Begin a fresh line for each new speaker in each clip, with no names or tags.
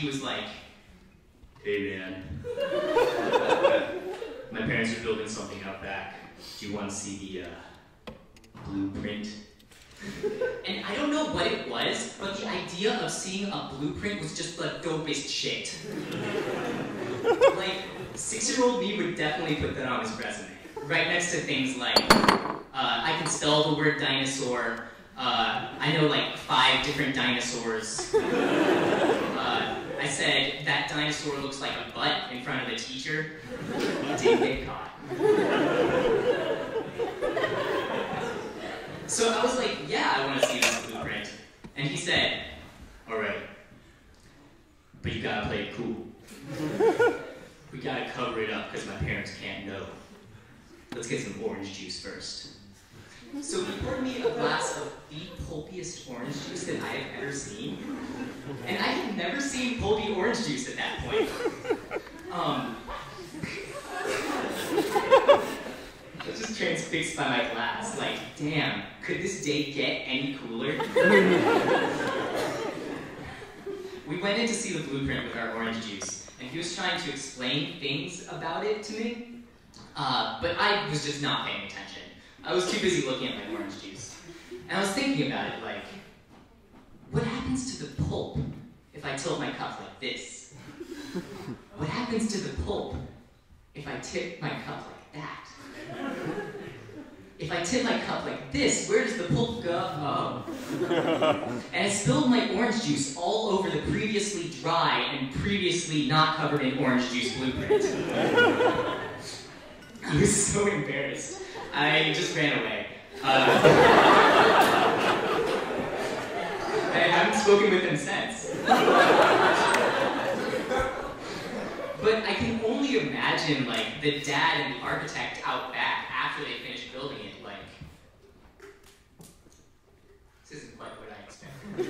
he was like, "Hey man, my parents are building something out back. Do you want to see the blueprint?" And I don't know what it was, but the idea of seeing a blueprint was just the dopest shit. Like, 6-year-old me would definitely put that on his resume. Right next to things like, I can spell the word dinosaur, I know like 5 different dinosaurs. I said, that dinosaur looks like a butt in front of the teacher. Didn't get caught. So I was like, yeah, I want to see this blueprint. And he said, "Alright, but you gotta play it cool. We gotta cover it up because my parents can't know. Let's get some orange juice first." So he poured me a glass of the pulpiest orange juice that I have ever seen. And I had never seen pulpy orange juice at that point. I was just transfixed by my glass. Like, damn, could this day get any cooler? We went in to see the blueprint with our orange juice, and he was trying to explain things about it to me, but I was just not paying attention. I was too busy looking at my orange juice. And I was thinking about it, like, what happens to the pulp if I tilt my cup like this? What happens to the pulp if I tip my cup like that? If I tip my cup like this, where does the pulp go? Oh. And I spilled my orange juice all over the previously dry and previously not covered in orange juice blueprint. I was so embarrassed. I just ran away. I haven't spoken with him since. But I can only imagine, like, the dad and the architect out back after they finished building it, like, this isn't quite what I expected.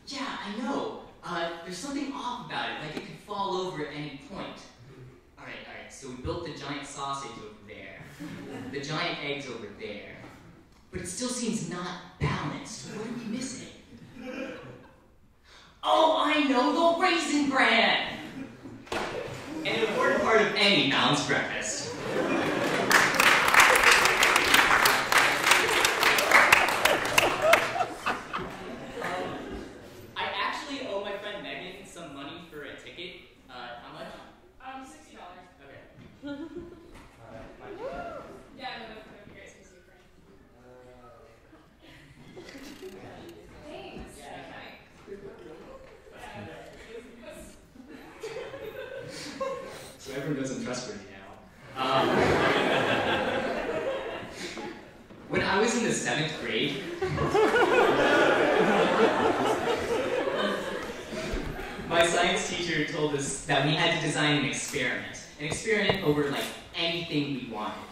Yeah, I know. There's something off about it, like it could fall over at any point. Alright, so we built the giant sausage over there. The giant eggs over there. But it still seems not balanced. What are we missing? Oh, I know, the Raisin Bran! An important part of any balanced breakfast. I actually owe my friend Megan some money for a ticket. How much?
$60.
Okay.
Yeah, no, that'd be great. Thanks.
So everyone knows I'm trustworthy now. When I was in the 7th grade, my science teacher told us that we had to design an experiment over like anything we wanted.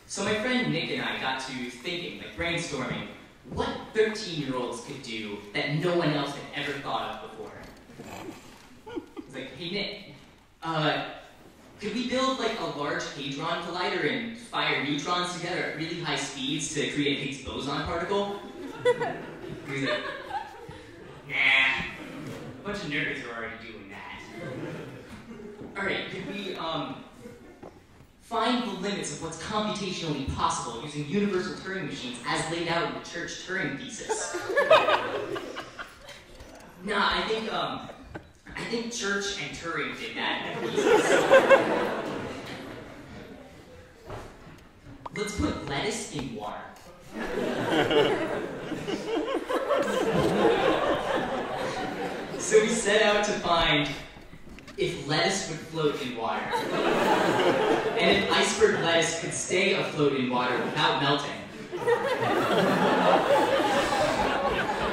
So my friend Nick and I got to thinking, like brainstorming, what 13-year-olds could do that no one else had ever thought of before. I was like, hey Nick, could we build like a large hadron collider and fire neutrons together at really high speeds to create a Higgs boson particle? He was like, nah, a bunch of nerds are already doing that. Alright, could we find the limits of what's computationally possible using universal Turing machines as laid out in the Church Turing thesis? Nah, I think Church and Turing did that in the thesis. Let's put lettuce in water. So we set out to find if lettuce would float in water. And if iceberg lettuce could stay afloat in water without melting.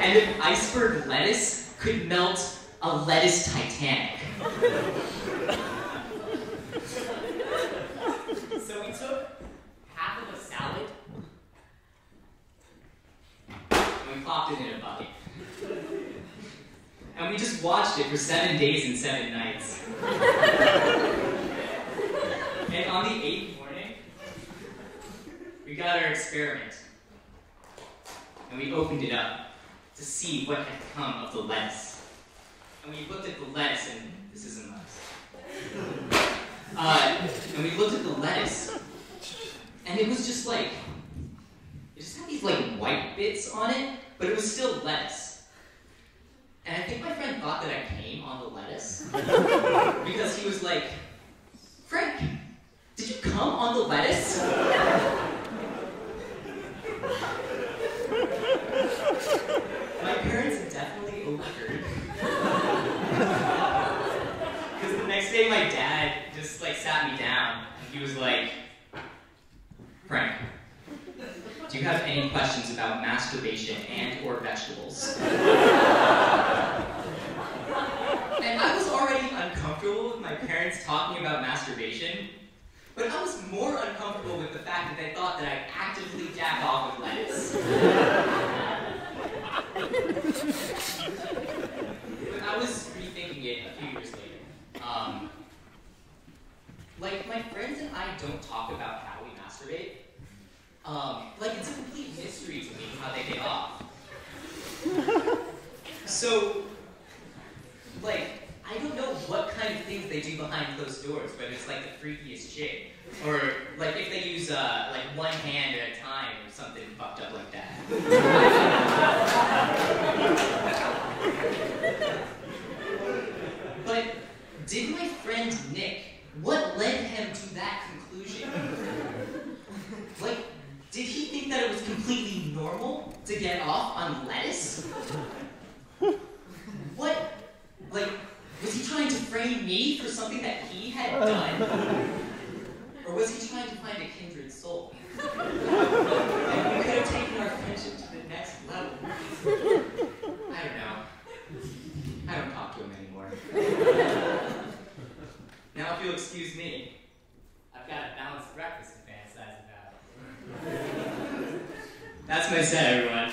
And if iceberg lettuce could melt a lettuce Titanic. So we took half of a salad and we plopped it in a bucket. And we just watched it for 7 days and 7 nights. And on the 8th morning, we got our experiment. And we opened it up to see what had come of the lettuce. and we looked at the lettuce, and this isn't lettuce. And we looked at the lettuce, and it was just like, it just had these like white bits on it, but it was still lettuce. And I think my friend thought that I came on the lettuce, because he was like, Frank, did you come on the lettuce? My parents definitely overheard. Because the next day my dad just like sat me down and he was like, Frank, do you have any questions about masturbation and or vegetables? And I was already uncomfortable with my parents talking about masturbation, but I was more uncomfortable with the fact that they thought that I actively jacked off with lettuce. But I was rethinking it a few years later. Like, my friends and I don't talk about how we masturbate. Like, it's a complete mystery to me how they get off. So, like, I don't know what kind of things they do behind closed doors, but it's like the freakiest shit. Or, like, if they use, like, one hand at a time or something fucked up like that. But did my friend Nick, what led him to that conclusion? Like, did he think that it was completely normal to get off on lettuce? What? Like, was he trying to frame me for something that he had done? Or was he trying to find a kindred soul? And we could have taken our friendship to the next level. I don't know. I don't talk to him anymore. Now if you'll excuse me, I've got a balanced breakfast to fantasize about. That's my set, everyone.